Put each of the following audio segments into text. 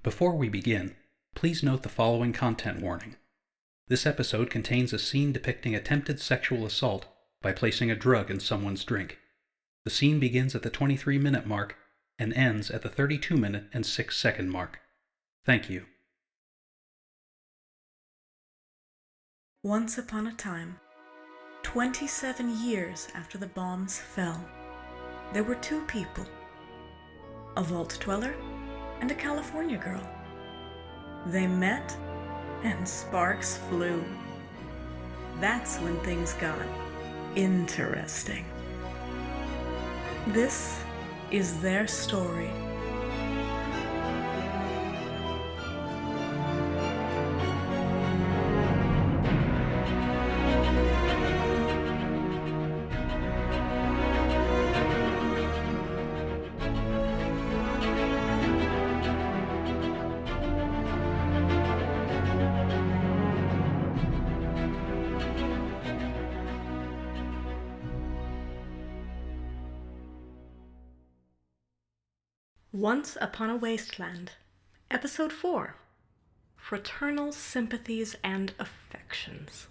Before we begin, please note the following content warning. This episode contains a scene depicting attempted sexual assault by placing a drug in someone's drink. The scene begins at the 23-minute mark and ends at the 32-minute and 6-second mark. Thank you. Once upon a time, 27 years after the bombs fell, there were two people, a vault dweller and a California girl. They met and sparks flew. That's when things got interesting. This is their story. Once Upon a Wasteland, Episode 4, Fraternal Sympathies and Affections.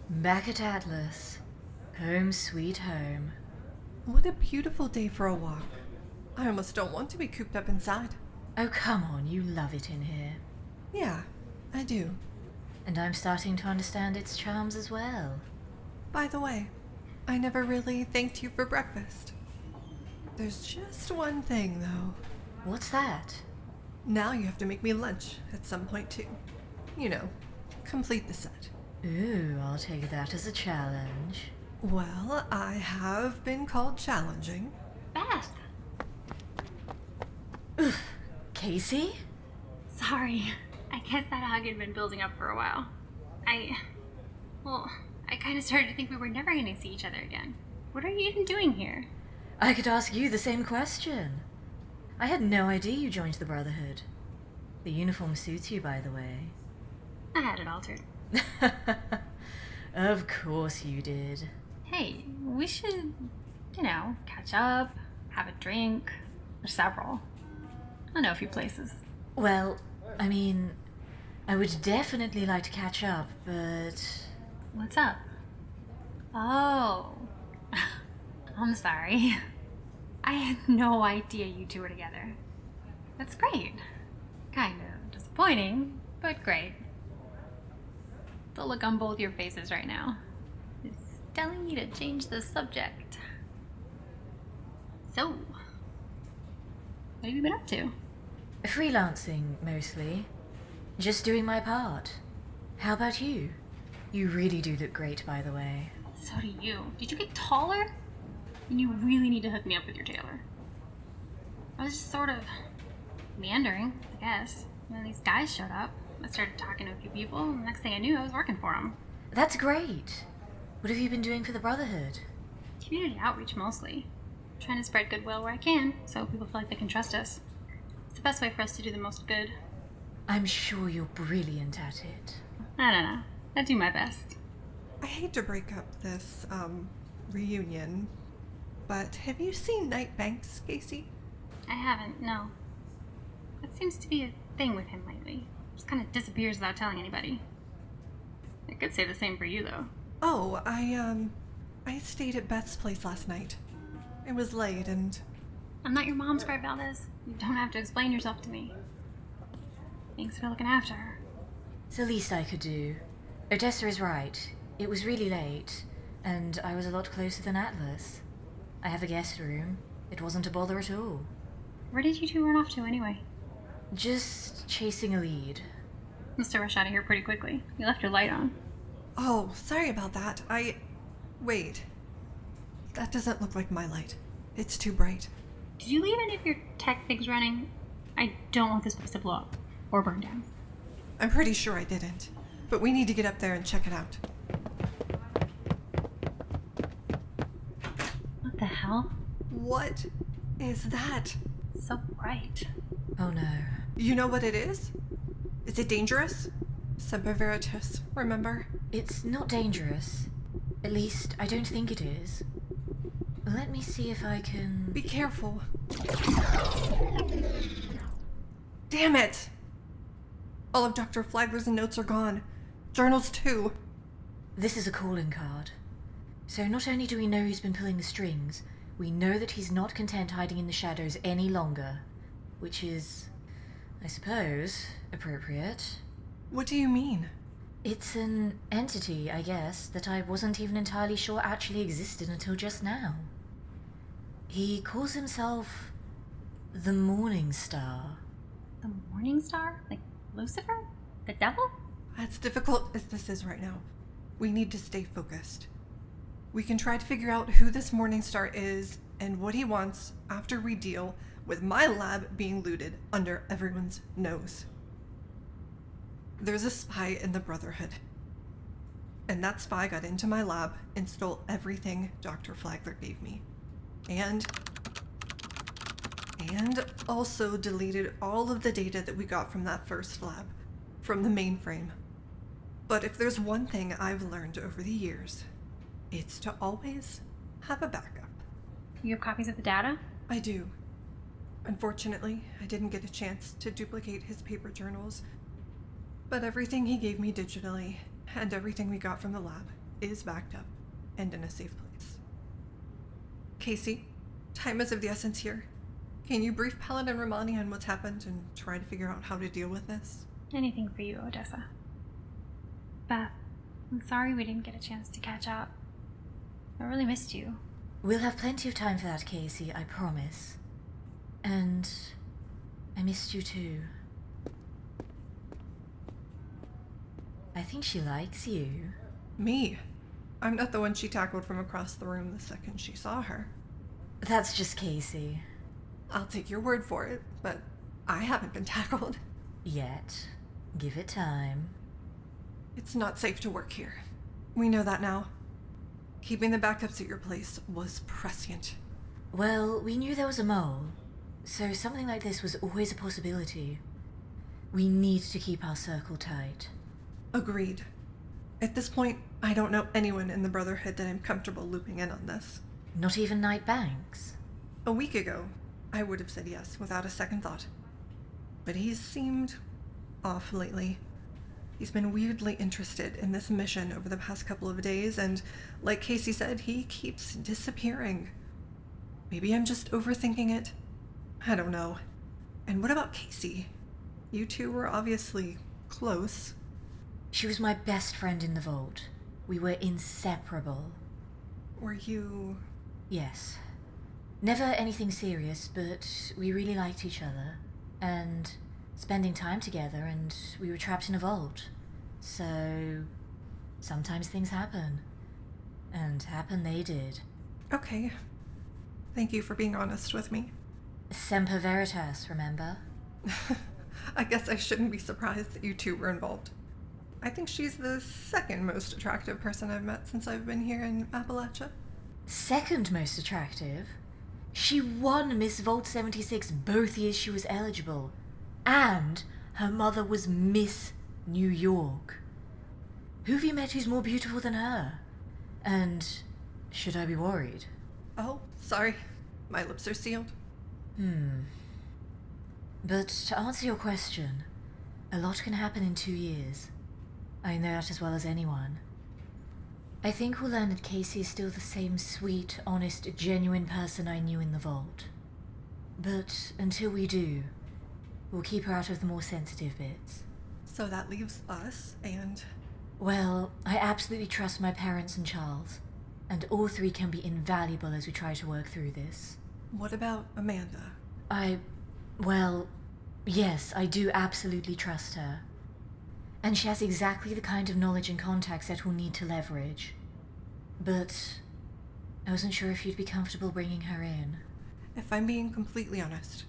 Back at Atlas. Home sweet home. What a beautiful day for a walk. I almost don't want to be cooped up inside. Oh, come on, you love it in here. Yeah, I do. And I'm starting to understand its charms as well. By the way, I never really thanked you for breakfast. There's just one thing, though. What's that? Now you have to make me lunch at some point, too. You know, complete the set. Ooh, I'll take that as a challenge. Well, I have been called challenging. Beth! Oof. Casey? Sorry. I guess that hug had been building up for a while. I kind of started to think we were never going to see each other again. What are you even doing here? I could ask you the same question. I had no idea you joined the Brotherhood. The uniform suits you, by the way. I had it altered. Of course you did. Hey, we should, catch up, have a drink. There's several. I know a few places. Well, I would definitely like to catch up, but... What's up? Oh. I'm sorry. I had no idea you two were together. That's great. Kind of disappointing, but great. The look on both your faces right now is telling me to change the subject. So, what have you been up to? Freelancing, mostly. Just doing my part. How about you? You really do look great, by the way. So do you. Did you get taller? And you really need to hook me up with your tailor. I was just sort of meandering, I guess. And then these guys showed up. I started talking to a few people, and the next thing I knew, I was working for them. That's great. What have you been doing for the Brotherhood? Community outreach, mostly. Trying to spread goodwill where I can, so people feel like they can trust us. It's the best way for us to do the most good. I'm sure you're brilliant at it. I don't know. I do my best. I hate to break up this, reunion, but have you seen Night Banks, Casey? I haven't, no. That seems to be a thing with him lately. Just kind of disappears without telling anybody. I could say the same for you, though. Oh, I stayed at Beth's place last night. It was late and... I'm not your mom's cry, Valdez. You don't have to explain yourself to me. Thanks for looking after her. It's the least I could do. Odessa is right. It was really late, and I was a lot closer than Atlas. I have a guest room. It wasn't a bother at all. Where did you two run off to, anyway? Just chasing a lead. Must have rushed out of here pretty quickly. You left your light on. Oh, sorry about that. Wait. That doesn't look like my light. It's too bright. Did you leave any of your tech things running? I don't want this place to blow up. Or burn down. I'm pretty sure I didn't. But we need to get up there and check it out. What the hell? What is that? It's so bright. Oh no. You know what it is? Is it dangerous? Semper Veritas, remember? It's not dangerous. At least, I don't think it is. Let me see if I can... Be careful. Damn it! All of Dr. Flagler's notes are gone. Journals too. This is a calling card. So not only do we know he's been pulling the strings, we know that he's not content hiding in the shadows any longer. Which is, I suppose, appropriate. What do you mean? It's an entity, I guess, that I wasn't even entirely sure actually existed until just now. He calls himself the Morning Star. The Morning Star? Like Lucifer? The devil? As difficult as this is right now, we need to stay focused. We can try to figure out who this Morning Star is and what he wants after we deal with my lab being looted under everyone's nose. There's a spy in the Brotherhood. And that spy got into my lab and stole everything Dr. Flagler gave me. And also deleted all of the data that we got from that first lab, from the mainframe. But if there's one thing I've learned over the years, it's to always have a backup. You have copies of the data? I do. Unfortunately, I didn't get a chance to duplicate his paper journals, but everything he gave me digitally, and everything we got from the lab, is backed up and in a safe place. Casey, time is of the essence here. Can you brief Paladin Romani on what's happened and try to figure out how to deal with this? Anything for you, Odessa. Beth, I'm sorry we didn't get a chance to catch up. I really missed you. We'll have plenty of time for that, Casey, I promise. And I missed you too. I think she likes you. Me? I'm not the one she tackled from across the room the second she saw her. That's just Casey. I'll take your word for it, but I haven't been tackled. Yet. Give it time. It's not safe to work here. We know that now. Keeping the backups at your place was prescient. Well, we knew there was a mole, so something like this was always a possibility. We need to keep our circle tight. Agreed. At this point, I don't know anyone in the Brotherhood that I'm comfortable looping in on this. Not even Knight Banks? A week ago, I would have said yes without a second thought. But he's seemed off lately. He's been weirdly interested in this mission over the past couple of days, and like Casey said, he keeps disappearing. Maybe I'm just overthinking it. I don't know. And what about Casey? You two were obviously close. She was my best friend in the vault. We were inseparable. Were you... Yes. Never anything serious, but we really liked each other. And spending time together, and we were trapped in a vault. So sometimes things happen. And happen they did. Okay. Thank you for being honest with me. Semper Veritas, remember? I guess I shouldn't be surprised that you two were involved. I think she's the second most attractive person I've met since I've been here in Appalachia. Second most attractive? She won Miss Vault 76 both years she was eligible. And her mother was Miss New York. Who have you met who's more beautiful than her? And should I be worried? Oh, sorry. My lips are sealed. But to answer your question, a lot can happen in 2 years. I know that as well as anyone. I think we'll learn that Casey is still the same sweet, honest, genuine person I knew in the vault. But until we do, we'll keep her out of the more sensitive bits. So that leaves us and... Well, I absolutely trust my parents and Charles, and all three can be invaluable as we try to work through this. What about Amanda? Well, yes, I do absolutely trust her. And she has exactly the kind of knowledge and contacts that we'll need to leverage. But I wasn't sure if you'd be comfortable bringing her in. If I'm being completely honest,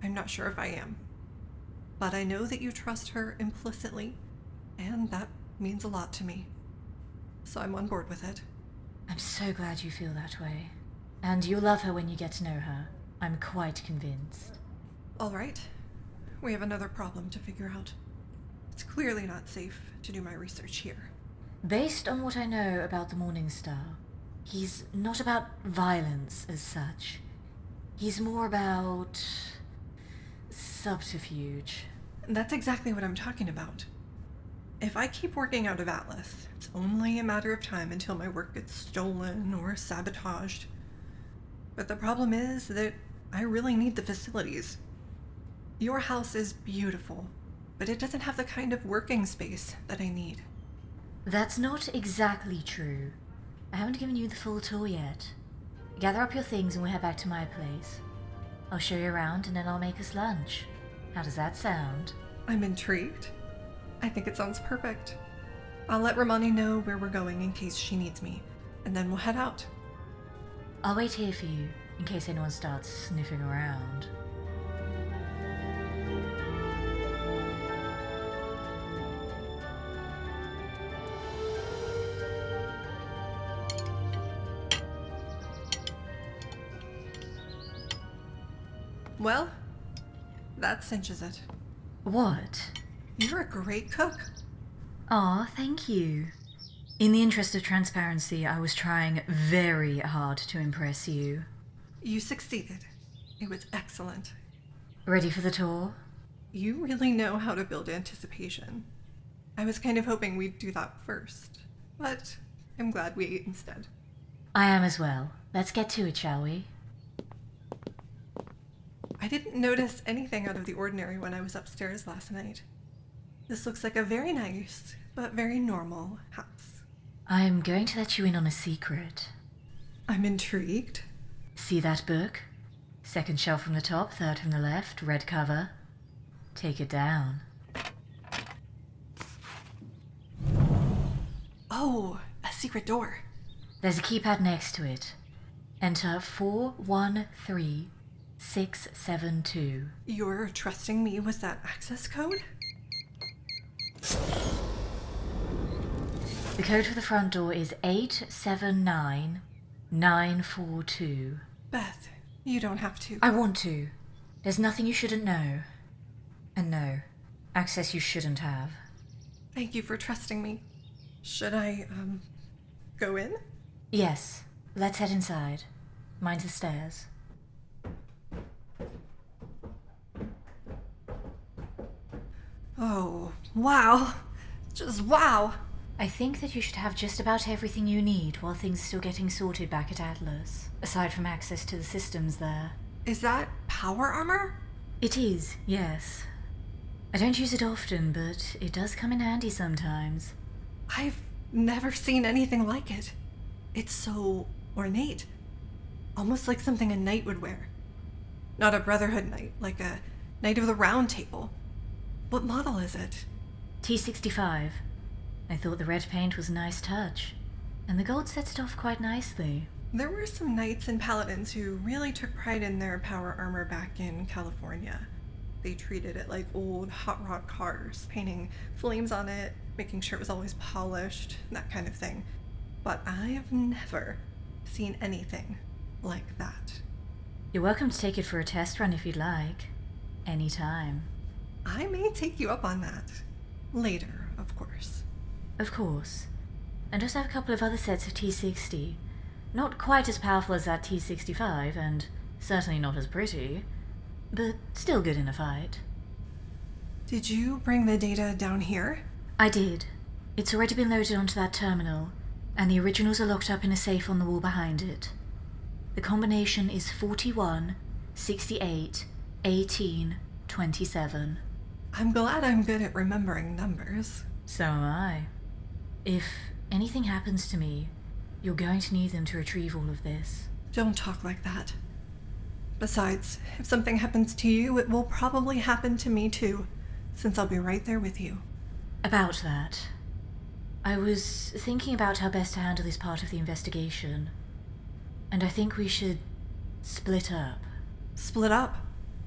I'm not sure if I am. But I know that you trust her implicitly, and that means a lot to me. So I'm on board with it. I'm so glad you feel that way. And you'll love her when you get to know her. I'm quite convinced. All right. We have another problem to figure out. It's clearly not safe to do my research here. Based on what I know about the Morning Star, He's not about violence as such. He's more about subterfuge. That's exactly what I'm talking about. If I keep working out of Atlas, it's only a matter of time until my work gets stolen or sabotaged. But the problem is that I really need the facilities. Your house is beautiful, but it doesn't have the kind of working space that I need. That's not exactly true. I haven't given you the full tour yet. Gather up your things and we'll head back to my place. I'll show you around and then I'll make us lunch. How does that sound? I'm intrigued. I think it sounds perfect. I'll let Romani know where we're going in case she needs me, and then we'll head out. I'll wait here for you in case anyone starts sniffing around. Well, that cinches it. What? You're a great cook. Aw, thank you. In the interest of transparency, I was trying very hard to impress you. You succeeded. It was excellent. Ready for the tour? You really know how to build anticipation. I was kind of hoping we'd do that first, but I'm glad we ate instead. I am as well. Let's get to it, shall we? I didn't notice anything out of the ordinary when I was upstairs last night. This looks like a very nice, but very normal house. I'm going to let you in on a secret. I'm intrigued. See that book? Second shelf from the top, third from the left, red cover. Take it down. Oh, a secret door. There's a keypad next to it. Enter 413672. You're trusting me with that access code? The code for the front door is 879942. Beth, you don't have to. I want to. There's nothing you shouldn't know. And no, access you shouldn't have. Thank you for trusting me. Should I, go in? Yes, let's head inside. Mind the stairs. Oh, wow. Just wow. I think that you should have just about everything you need while things are still getting sorted back at Atlas, aside from access to the systems there. Is that power armor? It is, yes. I don't use it often, but it does come in handy sometimes. I've never seen anything like it. It's so ornate. Almost like something a knight would wear. Not a Brotherhood knight, like a Knight of the Round Table. What model is it? T65. I thought the red paint was a nice touch, and the gold sets it off quite nicely. There were some knights and paladins who really took pride in their power armor back in California. They treated it like old hot rod cars, painting flames on it, making sure it was always polished, that kind of thing. But I've never seen anything like that. You're welcome to take it for a test run if you'd like. Anytime. I may take you up on that. Later, of course. Of course. And just have a couple of other sets of T60. Not quite as powerful as that T65, and certainly not as pretty, but still good in a fight. Did you bring the data down here? I did. It's already been loaded onto that terminal, and the originals are locked up in a safe on the wall behind it. The combination is 41, 68, 18, 27. I'm glad I'm good at remembering numbers. So am I. If anything happens to me, you're going to need them to retrieve all of this. Don't talk like that. Besides, if something happens to you, it will probably happen to me too, since I'll be right there with you. About that, I was thinking about how best to handle this part of the investigation, and I think we should split up. Split up?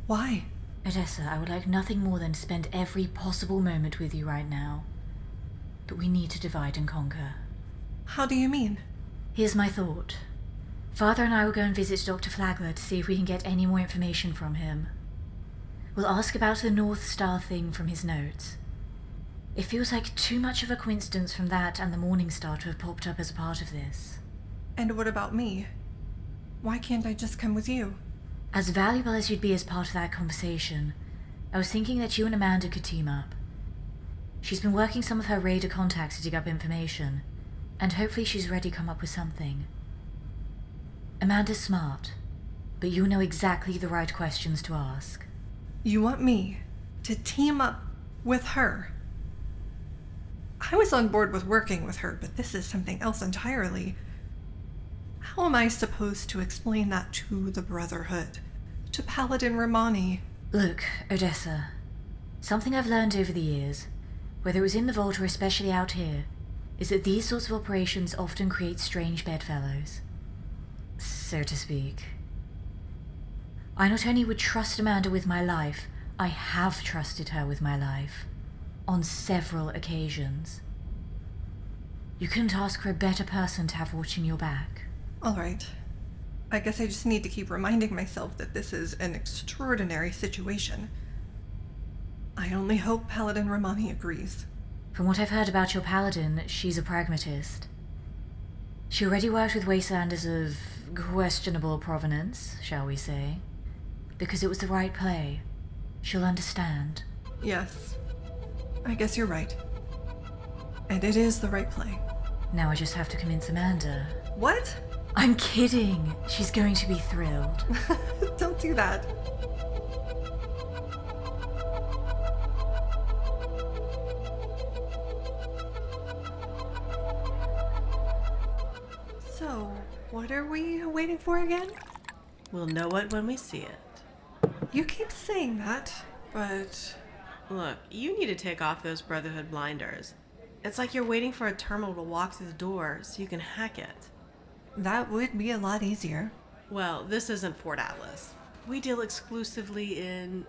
Why? Odessa, I would like nothing more than to spend every possible moment with you right now. But we need to divide and conquer. How do you mean? Here's my thought. Father and I will go and visit Dr. Flagler to see if we can get any more information from him. We'll ask about the North Star thing from his notes. It feels like too much of a coincidence from that and the Morning Star to have popped up as a part of this. And what about me? Why can't I just come with you? As valuable as you'd be as part of that conversation, I was thinking that you and Amanda could team up. She's been working some of her raider contacts to dig up information, and hopefully she's ready to come up with something. Amanda's smart, but you know exactly the right questions to ask. You want me to team up with her? I was on board with working with her, but this is something else entirely. How am I supposed to explain that to the Brotherhood? To Paladin Romani? Look, Odessa, something I've learned over the years, whether it was in the Vault or especially out here, is that these sorts of operations often create strange bedfellows, so to speak. I not only would trust Amanda with my life, I have trusted her with my life, on several occasions. You couldn't ask for a better person to have watching your back. All right. I guess I just need to keep reminding myself that this is an extraordinary situation. I only hope Paladin Romani agrees. From what I've heard about your paladin, she's a pragmatist. She already worked with Wastelanders of questionable provenance, shall we say. Because it was the right play. She'll understand. Yes. I guess you're right. And it is the right play. Now I just have to convince Amanda. What? I'm kidding! She's going to be thrilled. Don't do that. So, what are we waiting for again? We'll know it when we see it. You keep saying that, but... Look, you need to take off those Brotherhood blinders. It's like you're waiting for a terminal to walk through the door so you can hack it. that would be a lot easier. Well, this isn't Fort Atlas. We deal exclusively in...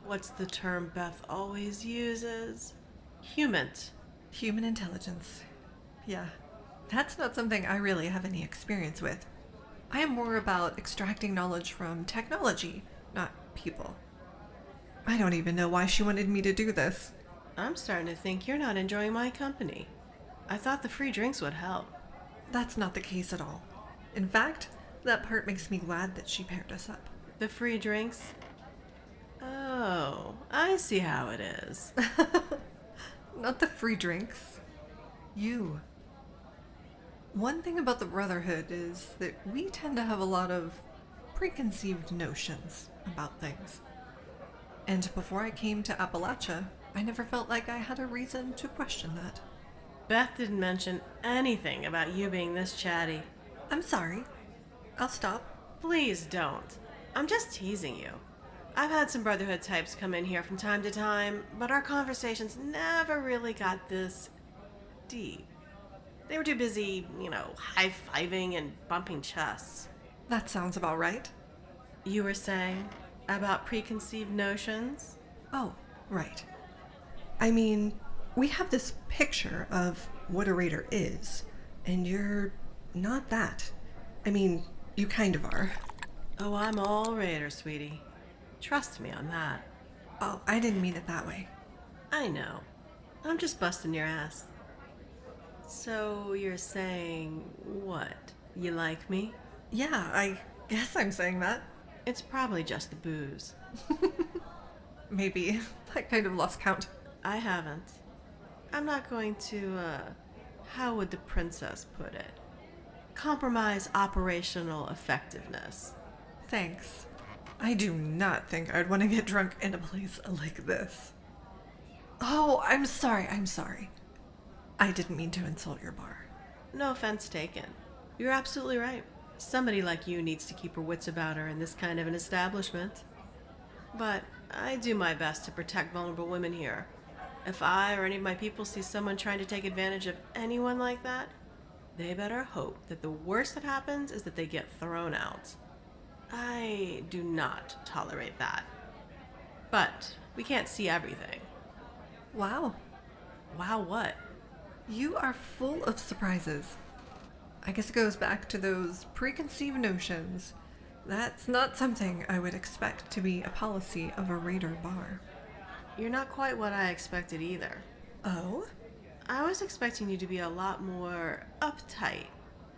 what's the term Beth always uses? Human intelligence. Yeah, that's not something I really have any experience with. I am more about extracting knowledge from technology, not people. I don't even know why she wanted me to do this. I'm starting to think you're not enjoying my company. I thought the free drinks would help. That's not the case at all. In fact, that part makes me glad that she paired us up. The free drinks? Oh, I see how it is. Not the free drinks. You. One thing about the Brotherhood is that we tend to have a lot of preconceived notions about things. And before I came to Appalachia, I never felt like I had a reason to question that. Beth didn't mention anything about you being this chatty. I'm sorry. I'll stop. Please don't. I'm just teasing you. I've had some Brotherhood types come in here from time to time, but our conversations never really got this deep. They were too busy, high-fiving and bumping chests. That sounds about right. You were saying about preconceived notions? Oh, right. I mean, we have this picture of what a raider is, and you're not that. I mean, you kind of are. Oh, I'm all raider, sweetie. Trust me on that. Oh, I didn't mean it that way. I know. I'm just busting your ass. So you're saying what? You like me? Yeah, I guess I'm saying that. It's probably just the booze. Maybe. I kind of lost count. I haven't. I'm not going to, how would the princess put it? Compromise operational effectiveness. Thanks. I do not think I'd want to get drunk in a place like this. Oh, I'm sorry. I didn't mean to insult your bar. No offense taken. You're absolutely right. Somebody like you needs to keep her wits about her in this kind of an establishment. But I do my best to protect vulnerable women here. If I or any of my people see someone trying to take advantage of anyone like that, they better hope that the worst that happens is that they get thrown out. I do not tolerate that. But we can't see everything. Wow. Wow, what? You are full of surprises. I guess it goes back to those preconceived notions. That's not something I would expect to be a policy of a raider bar. You're not quite what I expected either. Oh? I was expecting you to be a lot more uptight.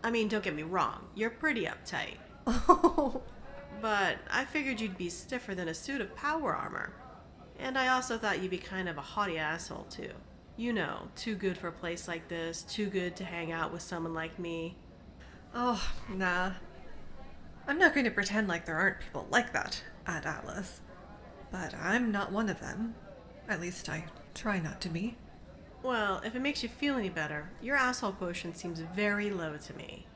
I mean, don't get me wrong, you're pretty uptight. Oh, But I figured you'd be stiffer than a suit of power armor. And I also thought you'd be kind of a haughty asshole, too. You know, too good for a place like this, too good to hang out with someone like me. oh, nah. I'm not going to pretend like there aren't people like that at Atlas. But I'm not one of them. At least I try not to be. Well, if it makes you feel any better, your asshole quotient seems very low to me.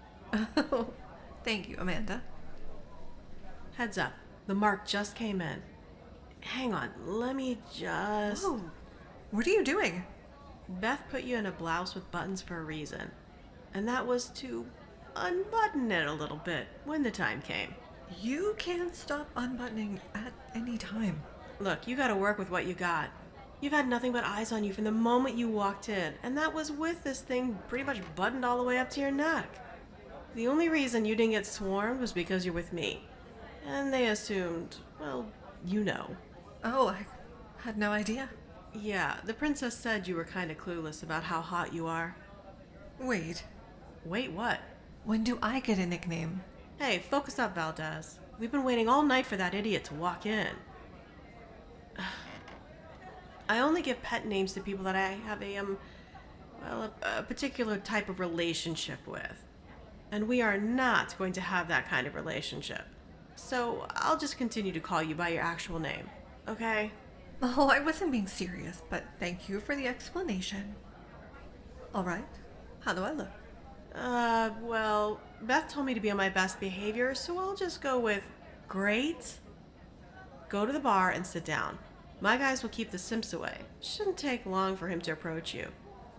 Oh, thank you, Amanda. Heads up, the mark just came in. Hang on, let me just... Whoa, what are you doing? Beth put you in a blouse with buttons for a reason. And that was to unbutton it a little bit when the time came. You can't stop unbuttoning at any time. Look, you gotta work with what you got. You've had nothing but eyes on you from the moment you walked in, and that was with this thing pretty much buttoned all the way up to your neck. The only reason you didn't get swarmed was because you're with me. And they assumed, well, you know. Oh, I had no idea. Yeah, the princess said you were kinda clueless about how hot you are. Wait, Wait, what? when do I get a nickname? Hey, focus up, Valdez. We've been waiting all night for that idiot to walk in. I only give pet names to people that I have a particular type of relationship with. And we are not going to have that kind of relationship. So I'll just continue to call you by your actual name, okay? Oh, I wasn't being serious, but thank you for the explanation. All right, how do I look? Well, Beth told me to be on my best behavior, so I'll just go with great. Go to the bar and sit down. My guys will keep the simps away. Shouldn't take long for him to approach you.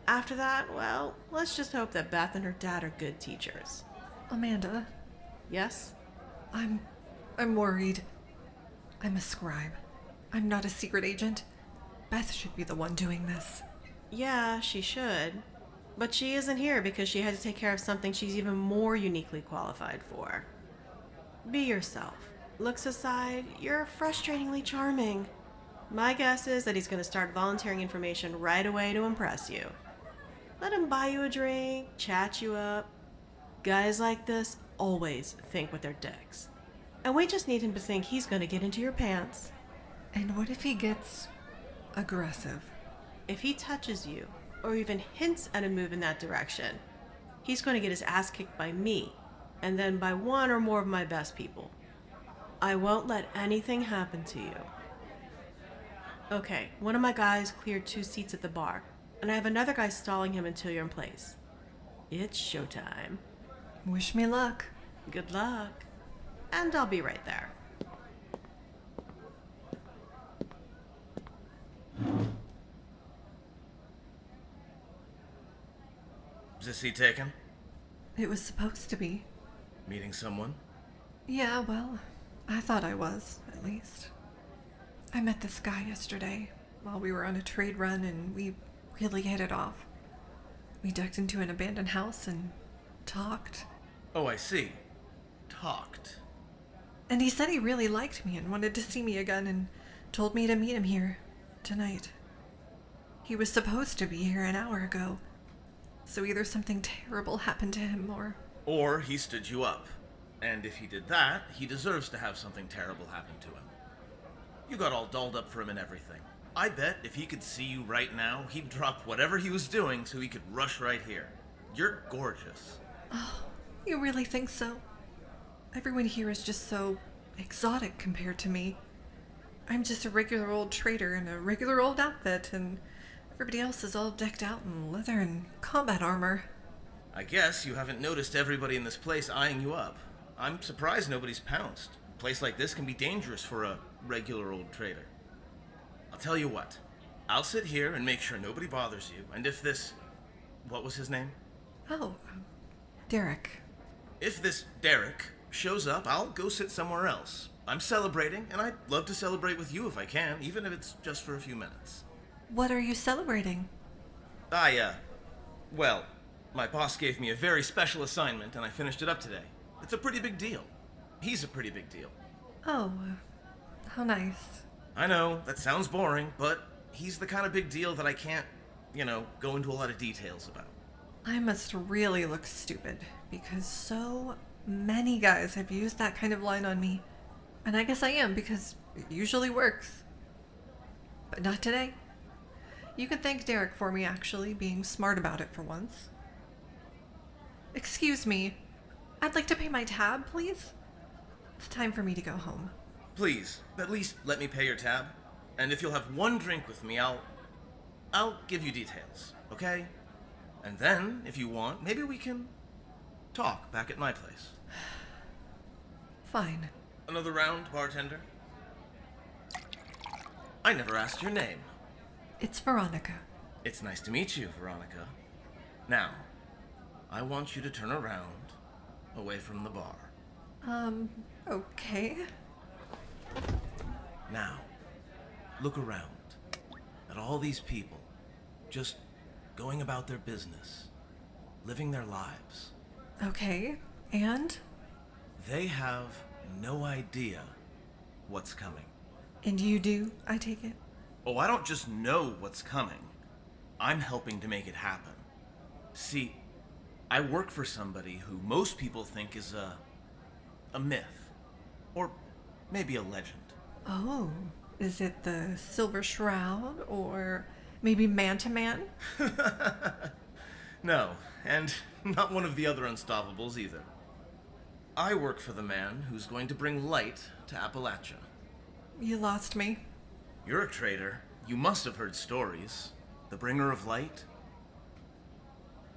After that, well, let's just hope that Beth and her dad are good teachers. Amanda, Yes? I'm worried. I'm a scribe. I'm not a secret agent. Beth should be the one doing this. Yeah, she should. But she isn't here because she had to take care of something she's even more uniquely qualified for. Be yourself. Looks aside, you're frustratingly charming. My guess is that he's going to start volunteering information right away to impress you. Let him buy you a drink, chat you up. Guys like this always think with their dicks. And we just need him to think he's going to get into your pants. And what if he gets aggressive? If he touches you, or even hints at a move in that direction, he's going to get his ass kicked by me, and then by one or more of my best people. I won't let anything happen to you. Okay, one of my guys cleared 2 seats at the bar, and I have another guy stalling him until you're in place. It's showtime. Wish me luck. Good luck. And I'll be right there. Is this seat taken? It was supposed to be. Meeting someone? Yeah, well, I thought I was, at least. I met this guy yesterday while we were on a trade run and we really hit it off. We ducked into an abandoned house and talked. Oh, I see. Talked. And he said he really liked me and wanted to see me again and told me to meet him here tonight. He was supposed to be here an hour ago. So either something terrible happened to him Or he stood you up. And if he did that, he deserves to have something terrible happen to him. You got all dolled up for him and everything. I bet if he could see you right now, he'd drop whatever he was doing so he could rush right here. You're gorgeous. Oh, you really think so? Everyone here is just so exotic compared to me. I'm just a regular old trader in a regular old outfit, and everybody else is all decked out in leather and combat armor. I guess you haven't noticed everybody in this place eyeing you up. I'm surprised nobody's pounced. A place like this can be dangerous for a regular old trader. I'll tell you what. I'll sit here and make sure nobody bothers you, and if this... What was his name? Oh, Derek. If this Derek shows up, I'll go sit somewhere else. I'm celebrating, and I'd love to celebrate with you if I can, even if it's just for a few minutes. What are you celebrating? Well, my boss gave me a very special assignment, and I finished it up today. It's a pretty big deal. He's a pretty big deal. Oh, how nice. I know, that sounds boring, but he's the kind of big deal that I can't, go into a lot of details about. I must really look stupid because so many guys have used that kind of line on me. And I guess I am because it usually works. But not today. You can thank Derek for me actually being smart about it for once. Excuse me. I'd like to pay my tab, please. It's time for me to go home. Please, at least let me pay your tab. And if you'll have one drink with me, I'll give you details, okay? And then, if you want, maybe we can talk back at my place. Fine. Another round, bartender? I never asked your name. It's Veronica. It's nice to meet you, Veronica. Now, I want you to turn around, away from the bar. Okay. Now, look around at all these people, just going about their business, living their lives. Okay, and? They have no idea what's coming. And you do, I take it? Oh, I don't just know what's coming. I'm helping to make it happen. See, I work for somebody who most people think is a myth. Or maybe a legend. Oh, is it the Silver Shroud or maybe Man-to-Man? No, and not one of the other Unstoppables either. I work for the man who's going to bring light to Appalachia. You lost me. You're a trader. You must have heard stories. The bringer of light?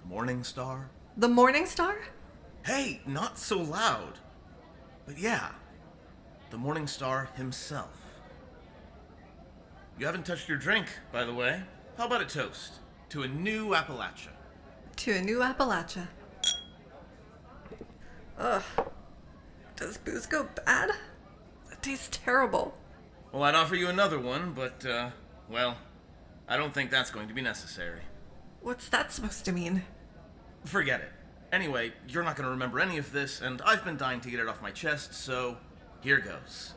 The morning star? The Morning Star? Hey, not so loud. But yeah, the morning star himself. You haven't touched your drink, by the way. How about a toast to a new Appalachia? To a new Appalachia. Ugh. Does booze go bad? That tastes terrible. Well, I'd offer you another one, but, well, I don't think that's going to be necessary. What's that supposed to mean? Forget it. Anyway, you're not going to remember any of this, and I've been dying to get it off my chest, so here goes.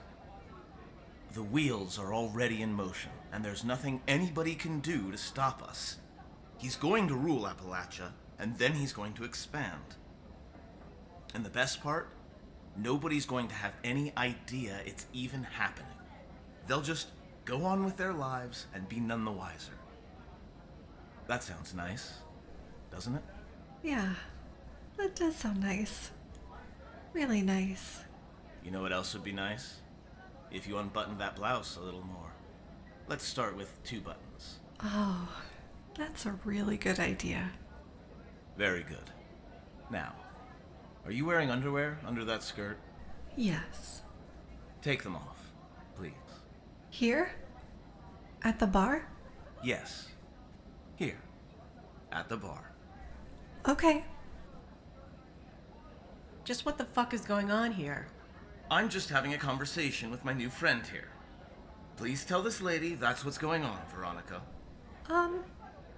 The wheels are already in motion, and there's nothing anybody can do to stop us. He's going to rule Appalachia, and then he's going to expand. And the best part? Nobody's going to have any idea it's even happening. They'll just go on with their lives and be none the wiser. That sounds nice, doesn't it? Yeah, that does sound nice. Really nice. You know what else would be nice? If you unbuttoned that blouse a little more. Let's start with 2 buttons. Oh, that's a really good idea. Very good. Now, are you wearing underwear under that skirt? Yes. Take them off, please. Here? At the bar? Yes. Here. At the bar. Okay. Just what the fuck is going on here? I'm just having a conversation with my new friend here. Please tell this lady that's what's going on, Veronica.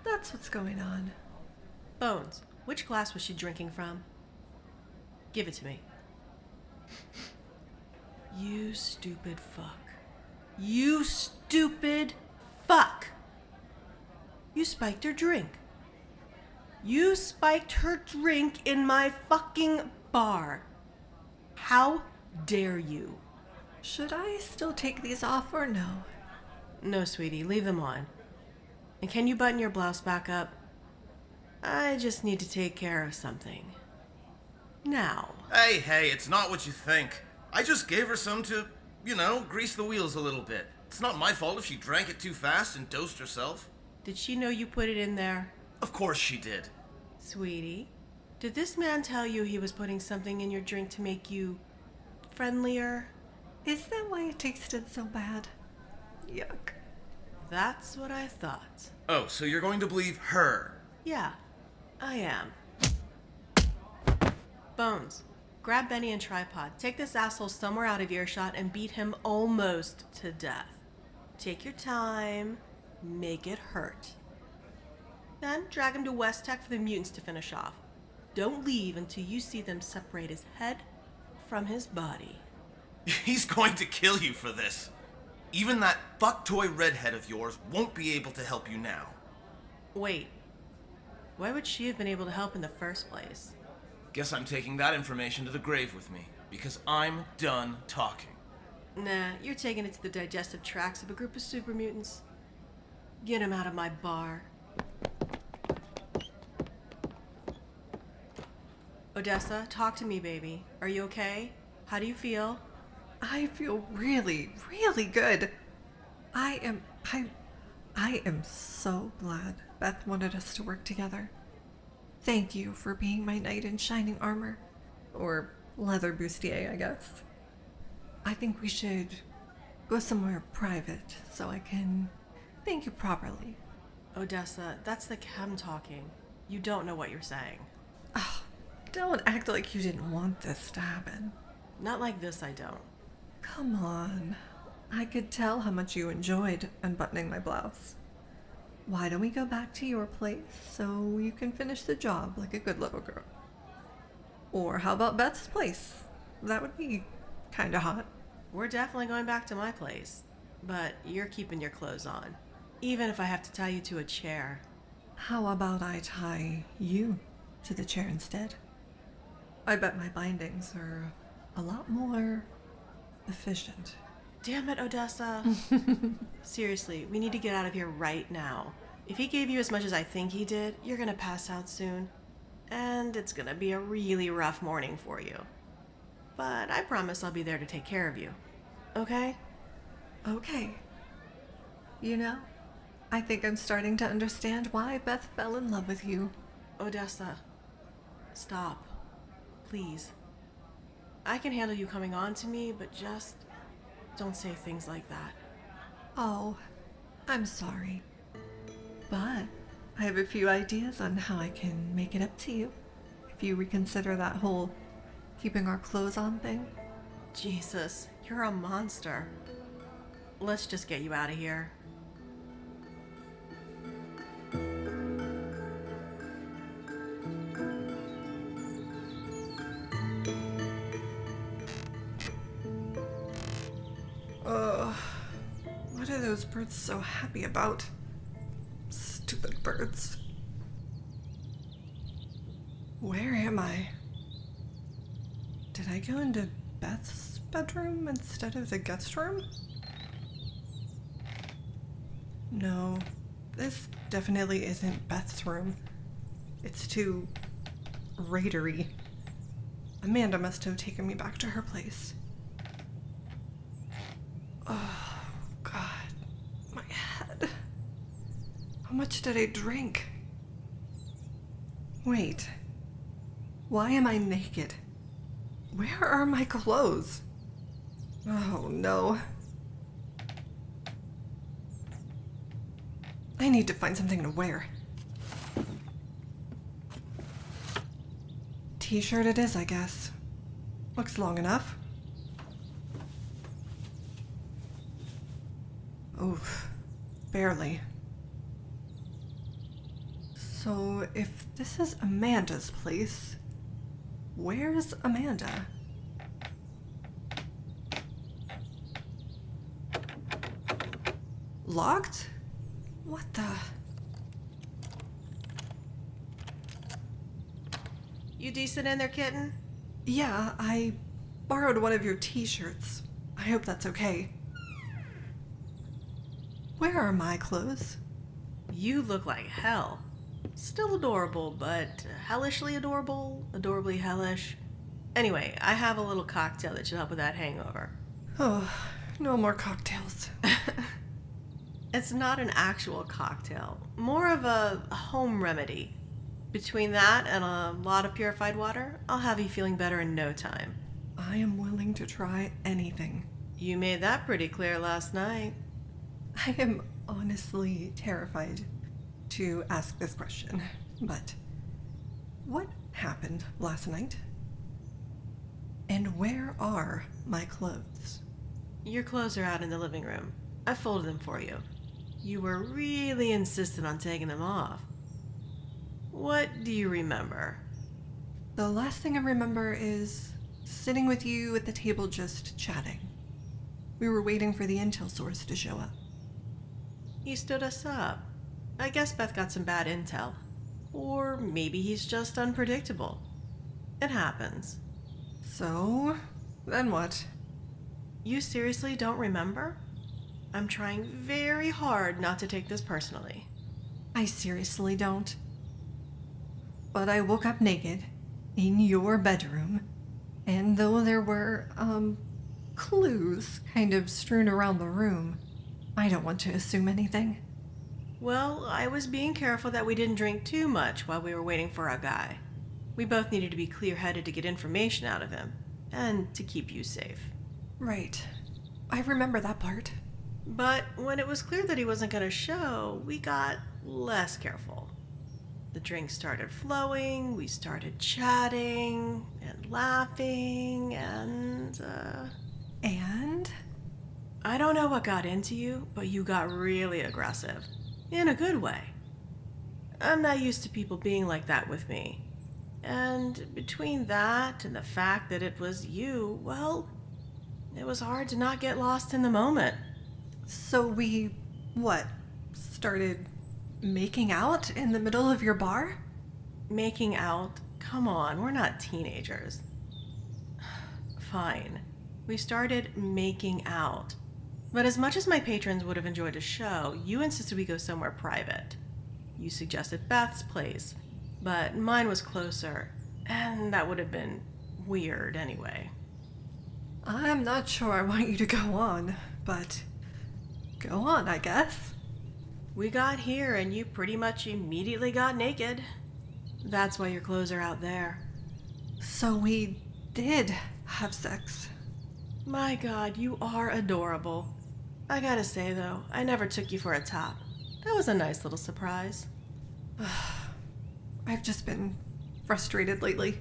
That's what's going on. Bones, which glass was she drinking from? Give it to me. You stupid fuck. You stupid fuck. You spiked her drink. You spiked her drink in my fucking bar. How dare you? Should I still take these off or no? No, sweetie, leave them on. And can you button your blouse back up? I just need to take care of something. Now. Hey, it's not what you think. I just gave her some to, grease the wheels a little bit. It's not my fault if she drank it too fast and dosed herself. Did she know you put it in there? Of course she did. Sweetie, did this man tell you he was putting something in your drink to make you friendlier? Is that why it tasted so bad? Yuck. That's what I thought. Oh, so you're going to believe her? Yeah, I am. Bones, grab Benny and Tripod. Take this asshole somewhere out of earshot and beat him almost to death. Take your time. Make it hurt. Then drag him to West Tech for the mutants to finish off. Don't leave until you see them separate his head from his body. He's going to kill you for this. Even that fuck toy redhead of yours won't be able to help you now. Wait. Why would she have been able to help in the first place? Guess I'm taking that information to the grave with me, because I'm done talking. Nah, you're taking it to the digestive tracts of a group of super mutants. Get him out of my bar. Odessa, talk to me, baby. Are you okay? How do you feel? I feel really, really good. I am so glad Beth wanted us to work together. Thank you for being my knight in shining armor. Or leather bustier, I guess. I think we should go somewhere private so I can thank you properly. Odessa, that's the chem talking. You don't know what you're saying. Oh, don't act like you didn't want this to happen. Not like this, I don't. Come on. I could tell how much you enjoyed unbuttoning my blouse. Why don't we go back to your place so you can finish the job like a good little girl? Or how about Beth's place? That would be kinda hot. We're definitely going back to my place. But you're keeping your clothes on. Even if I have to tie you to a chair. How about I tie you to the chair instead? I bet my bindings are a lot more efficient. Damn it, Odessa. Seriously, we need to get out of here right now. If he gave you as much as I think he did, you're gonna pass out soon. And it's gonna be a really rough morning for you. But I promise I'll be there to take care of you. Okay? Okay. You know, I think I'm starting to understand why Beth fell in love with you. Odessa, stop. Please. I can handle you coming on to me, but just don't say things like that. Oh, I'm sorry. But I have a few ideas on how I can make it up to you. If you reconsider that whole keeping our clothes on thing. Jesus, you're a monster. Let's just get you out of here. What are those birds so happy about? Stupid birds. Where am I? Did I go into Beth's bedroom instead of the guest room? No, this definitely isn't Beth's room. It's too raidery. Amanda must have taken me back to her place. Oh, God. My head. How much did I drink? Wait. Why am I naked? Where are my clothes? Oh, no. I need to find something to wear. T-shirt it is, I guess. Looks long enough. Oof, barely. So, if this is Amanda's place, where's Amanda? Locked? What the? You decent in there, kitten? Yeah, I borrowed one of your t-shirts. I hope that's okay. Where are my clothes? You look like hell. Still adorable, but hellishly adorable, adorably hellish. Anyway, I have a little cocktail that should help with that hangover. Oh, no more cocktails. It's not an actual cocktail, more of a home remedy. Between that and a lot of purified water, I'll have you feeling better in no time. I am willing to try anything. You made that pretty clear last night. I am honestly terrified to ask this question, but what happened last night? And where are my clothes? Your clothes are out in the living room. I folded them for you. You were really insistent on taking them off. What do you remember? The last thing I remember is sitting with you at the table just chatting. We were waiting for the intel source to show up. You stood us up. I guess Beth got some bad intel. Or maybe he's just unpredictable. It happens. So, then what? You seriously don't remember? I'm trying very hard not to take this personally. I seriously don't. But I woke up naked in your bedroom, and though there were, clues kind of strewn around the room, I don't want to assume anything. Well, I was being careful that we didn't drink too much while we were waiting for our guy. We both needed to be clear-headed to get information out of him, and to keep you safe. Right. I remember that part. But when it was clear that he wasn't going to show, we got less careful. The drinks started flowing, we started chatting, and laughing, and, And? I don't know what got into you, but you got really aggressive. In a good way. I'm not used to people being like that with me. And between that and the fact that it was you, well, it was hard to not get lost in the moment. So we, started making out in the middle of your bar? Making out? Come on, we're not teenagers. Fine. We started making out. But as much as my patrons would have enjoyed a show, you insisted we go somewhere private. You suggested Beth's place, but mine was closer, and that would have been weird anyway. I'm not sure I want you to go on, but go on, I guess. We got here and you pretty much immediately got naked. That's why your clothes are out there. So we did have sex. My God, you are adorable. I gotta say though, I never took you for a top. That was a nice little surprise. I've just been frustrated lately,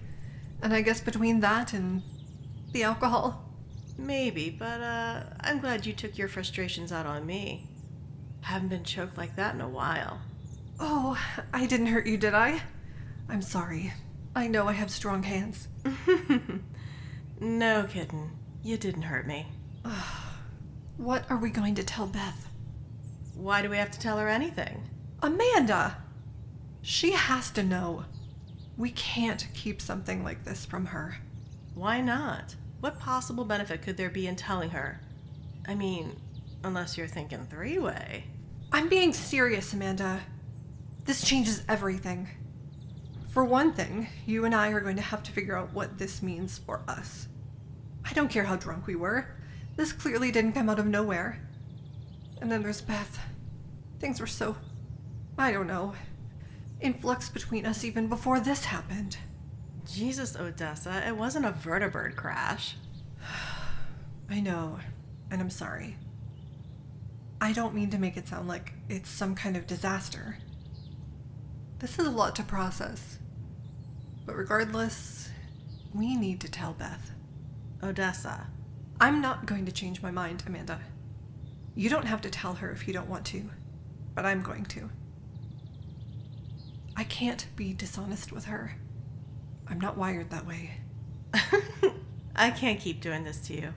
and I guess between that and the alcohol. Maybe, but I'm glad you took your frustrations out on me. Haven't been choked like that in a while. Oh, I didn't hurt you, did I? I'm sorry. I know I have strong hands. No, kitten. You didn't hurt me. What are we going to tell Beth? Why do we have to tell her anything? Amanda! She has to know. We can't keep something like this from her. Why not? What possible benefit could there be in telling her? I mean, unless you're thinking three-way. I'm being serious, Amanda. This changes everything. For one thing, you and I are going to have to figure out what this means for us. I don't care how drunk we were. This clearly didn't come out of nowhere. And then there's Beth. Things were so, I don't know, in flux between us even before this happened. Jesus, Odessa, it wasn't a vertibird crash. I know, and I'm sorry. I don't mean to make it sound like it's some kind of disaster. This is a lot to process. But regardless, we need to tell Beth. Odessa. I'm not going to change my mind, Amanda. You don't have to tell her if you don't want to, but I'm going to. I can't be dishonest with her. I'm not wired that way. I can't keep doing this to you.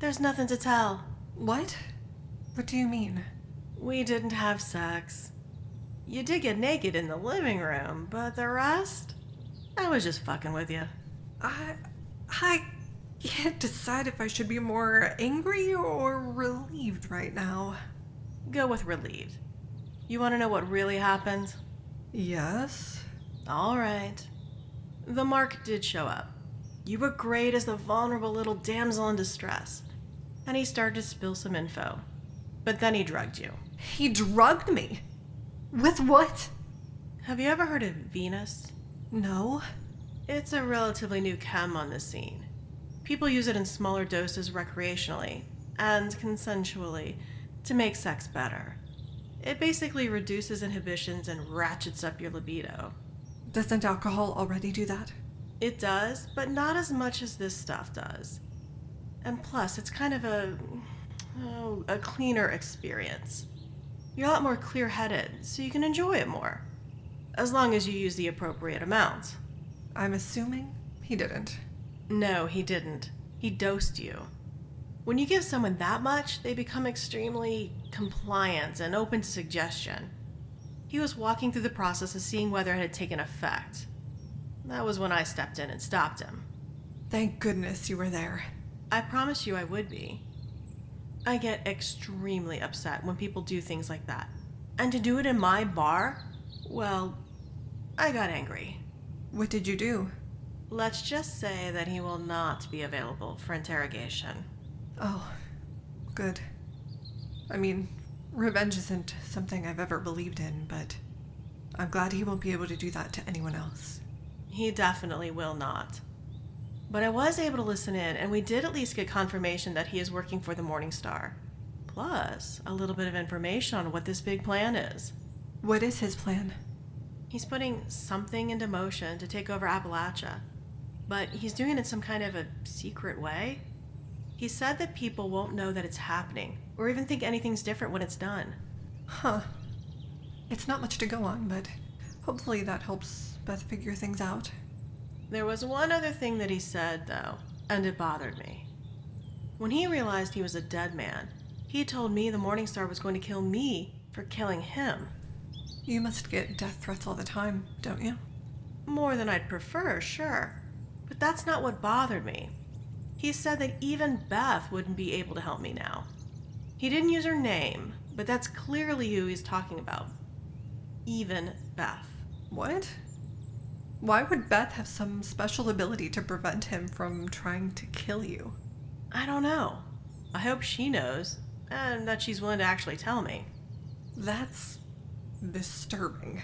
There's nothing to tell. What? What do you mean? We didn't have sex. You did get naked in the living room, but the rest? I was just fucking with you. I can't decide if I should be more angry or relieved right now. Go with relieved. You want to know what really happened? Yes? All right. The mark did show up. You were great as the vulnerable little damsel in distress. And he started to spill some info. But then he drugged you. He drugged me? With what? Have you ever heard of Venus? No. It's a relatively new chem on the scene. People use it in smaller doses recreationally and consensually to make sex better. It basically reduces inhibitions and ratchets up your libido. Doesn't alcohol already do that? It does, but not as much as this stuff does. And plus, it's kind of a cleaner experience. You're a lot more clear-headed, so you can enjoy it more. As long as you use the appropriate amounts. I'm assuming he didn't. No, he didn't. He dosed you. When you give someone that much, they become extremely compliant and open to suggestion. He was walking through the process of seeing whether it had taken effect. That was when I stepped in and stopped him. Thank goodness you were there. I promised you I would be. I get extremely upset when people do things like that. And to do it in my bar? Well, I got angry. What did you do? Let's just say that he will not be available for interrogation. Oh, good. I mean, revenge isn't something I've ever believed in, but I'm glad he won't be able to do that to anyone else. He definitely will not. But I was able to listen in, and we did at least get confirmation that he is working for the Morning Star. Plus, a little bit of information on what this big plan is. What is his plan? He's putting something into motion to take over Appalachia. But he's doing it in some kind of a secret way. He said that people won't know that it's happening, or even think anything's different when it's done. Huh. It's not much to go on, but hopefully that helps Beth figure things out. There was one other thing that he said, though, and it bothered me. When he realized he was a dead man, he told me the Morning Star was going to kill me for killing him. You must get death threats all the time, don't you? More than I'd prefer, sure. But that's not what bothered me. He said that even Beth wouldn't be able to help me now. He didn't use her name, but that's clearly who he's talking about. Even Beth. What? Why would Beth have some special ability to prevent him from trying to kill you? I don't know. I hope she knows, and that she's willing to actually tell me. That's disturbing.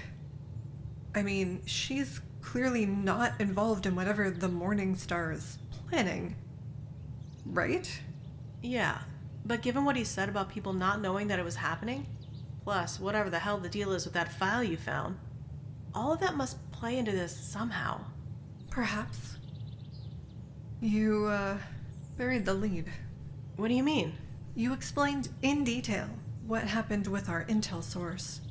I mean, she's clearly not involved in whatever the Morning Star is planning. Right? Yeah, but given what he said about people not knowing that it was happening, plus whatever the hell the deal is with that file you found, all of that must play into this somehow. Perhaps. You, buried the lead. What do you mean? You explained in detail what happened with our intel source,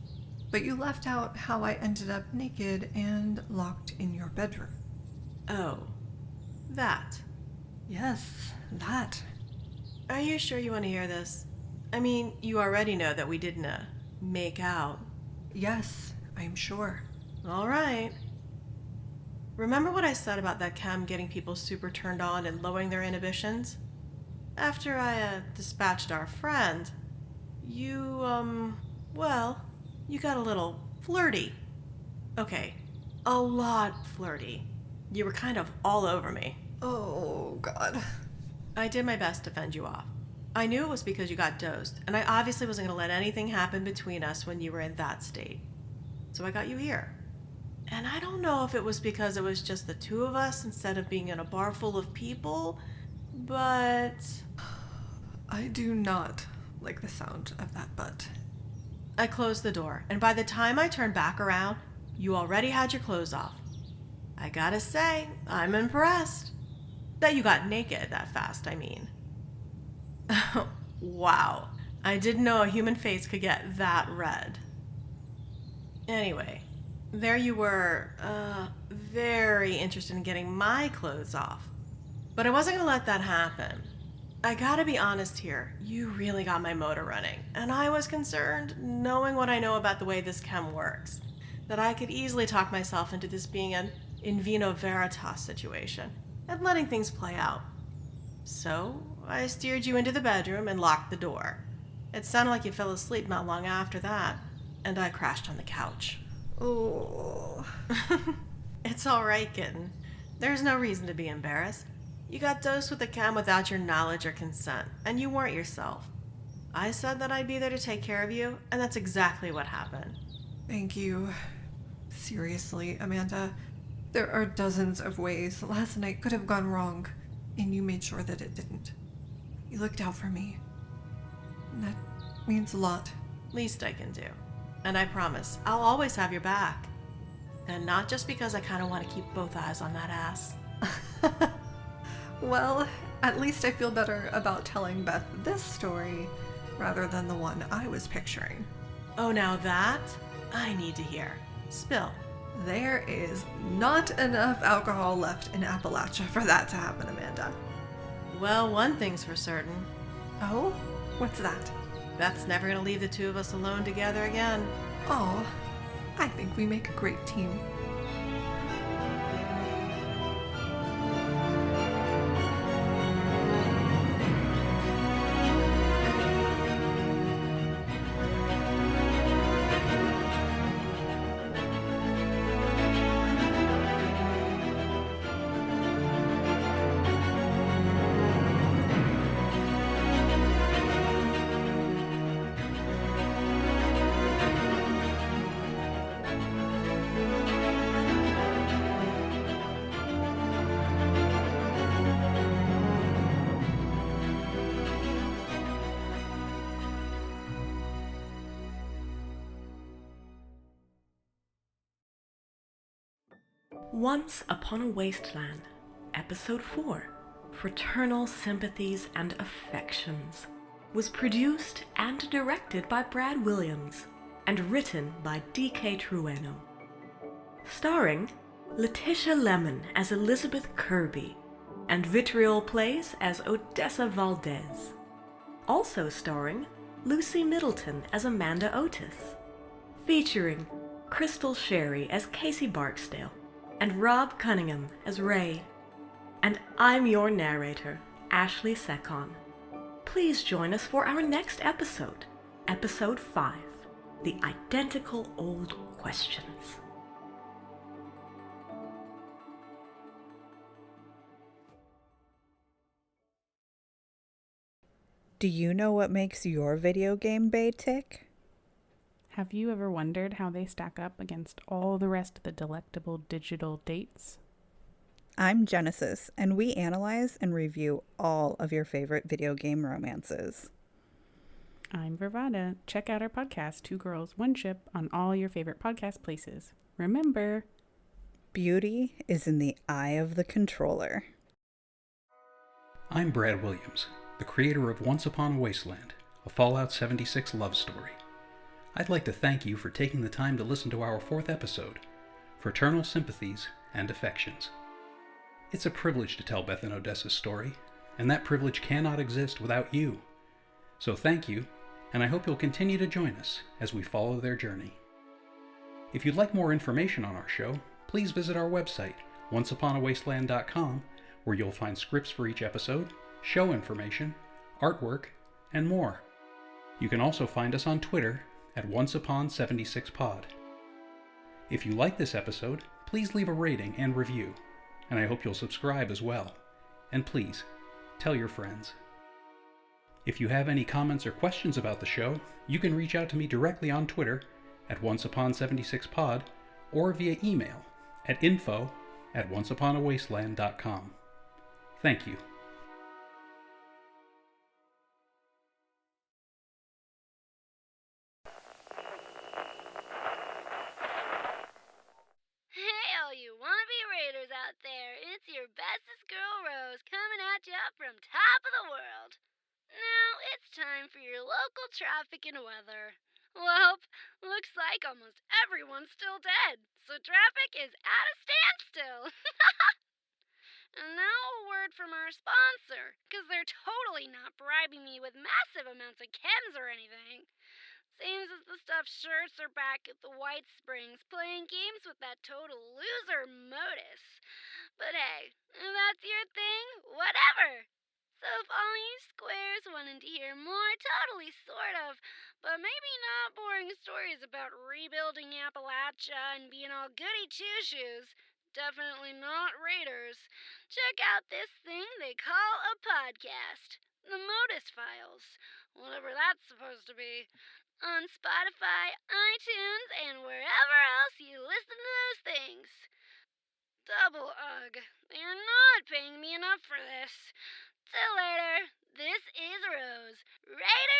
but you left out how I ended up naked and locked in your bedroom. Oh, that. Yes, that. Are you sure you want to hear this? I mean, you already know that we didn't, make out. Yes, I'm sure. All right. Remember what I said about that chem getting people super turned on and lowering their inhibitions? After I, dispatched our friend, you, you got a little flirty. Okay, a lot flirty. You were kind of all over me. Oh, God. I did my best to fend you off. I knew it was because you got dosed, and I obviously wasn't going to let anything happen between us when you were in that state. So I got you here. And I don't know if it was because it was just the two of us instead of being in a bar full of people, but... I do not like the sound of that but. I closed the door, and by the time I turned back around, you already had your clothes off. I gotta say, I'm impressed. That you got naked that fast, I mean. Wow. I didn't know a human face could get that red. Anyway, there you were, very interested in getting my clothes off. But I wasn't gonna let that happen. I gotta be honest here, you really got my motor running, and I was concerned, knowing what I know about the way this chem works, that I could easily talk myself into this being an in vino veritas situation, and letting things play out. So, I steered you into the bedroom and locked the door. It sounded like you fell asleep not long after that, and I crashed on the couch. Oh. It's all right, kitten. There's no reason to be embarrassed. You got dosed with the chem without your knowledge or consent, and you weren't yourself. I said that I'd be there to take care of you, and that's exactly what happened. Thank you. Seriously, Amanda, there are dozens of ways last night could have gone wrong, and you made sure that it didn't. You looked out for me. And that means a lot. Least I can do. And I promise, I'll always have your back. And not just because I kind of want to keep both eyes on that ass. Well, at least I feel better about telling Beth this story rather than the one I was picturing. Oh, now that I need to hear. Spill. There is not enough alcohol left in Appalachia for that to happen, Amanda. Well, one thing's for certain. Oh? What's that? Beth's never gonna leave the two of us alone together again. Oh, I think we make a great team. Once Upon a Wasteland, Episode 4, Fraternal Sympathies and Affections, was produced and directed by Brad Williams and written by D.K. Trueno. Starring Letitia Lemon as Elizabeth Kirby and Vitriol Plays as Odessa Valdez. Also starring Lucy Middleton as Amanda Otis. Featuring Crystal Sherry as Casey Barksdale and Rob Cunningham as Ray. And I'm your narrator, Ashley Secon. Please join us for our next episode, Episode 5, The Identical Old Questions. Do you know what makes your video game bay tick? Have you ever wondered how they stack up against all the rest of the delectable digital dates? I'm Genesis, and we analyze and review all of your favorite video game romances. I'm Vervada. Check out our podcast, Two Girls, One Ship, on all your favorite podcast places. Remember, beauty is in the eye of the controller. I'm Brad Williams, the creator of Once Upon a Wasteland, a Fallout 76 love story. I'd like to thank you for taking the time to listen to our 4th episode, Fraternal Sympathies and Affections. It's a privilege to tell Beth and Odessa's story, and that privilege cannot exist without you. So thank you, and I hope you'll continue to join us as we follow their journey. If you'd like more information on our show, please visit our website, onceuponawasteland.com, where you'll find scripts for each episode, show information, artwork, and more. You can also find us on Twitter at OnceUpon76Pod. If you like this episode, please leave a rating and review, and I hope you'll subscribe as well. And please, tell your friends. If you have any comments or questions about the show, you can reach out to me directly on Twitter at OnceUpon76Pod or via email at info@onceuponawasteland.com. Thank you. Hey, all you wannabe raiders out there, it's your bestest girl Rose coming at you from top of the world. Now it's time for your local traffic and weather. Well, looks like almost everyone's still dead, so traffic is at a standstill. And now a word from our sponsor, because they're totally not bribing me with massive amounts of chems or anything. Seems as the stuffed shirts are back at the White Springs playing games with that total loser Modus. But hey, if that's your thing, whatever. So if all you squares wanted to hear more totally sort of, but maybe not boring stories about rebuilding Appalachia and being all goody two-shoes, definitely not raiders, check out this thing they call a podcast, the Modus Files, whatever that's supposed to be. On Spotify, iTunes, and wherever else you listen to those things. Double ugh. They are not paying me enough for this. Till later, this is Rose. Raiders!